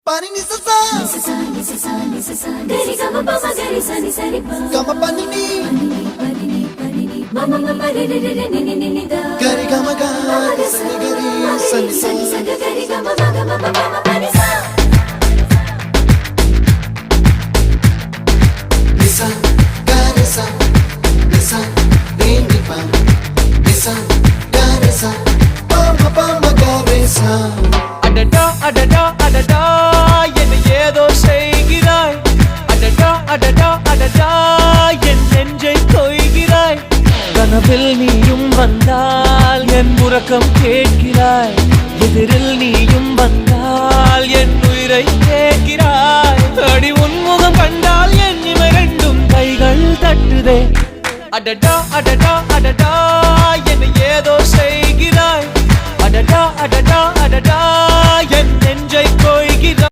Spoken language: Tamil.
Pani ni sa sa gari gama pa ma gari sa ni sa ri pa gama pani ni mama mama re re re ni ni ni da gari gama ga sa ni gari sa ni sa gari gama ma gama mama pani sa nisa gari sa nisa re ni pa nisa gari sa pa ma gari sa அடடா அடடா அடடா என்ன ஏதோ செய்கிறாய் அடடா அடடா அடடா என் நெஞ்சை கொய்கிறாய் கனவில் நீயும் வந்தால் என் உறக்கம் கேட்கிறாய் எதிரில் நீயும் வந்தால் என் உயிரை கேட்கிறாய் அடி உன்முகம் கண்டால் என் இமை ரெண்டும் கைகள் தட்டுதே அடடா அடடா அடடா என்ன ஏதோ செய்கிறாய் அடடா அடடா அடடா என் நெஞ்சை கொய்கிறாய்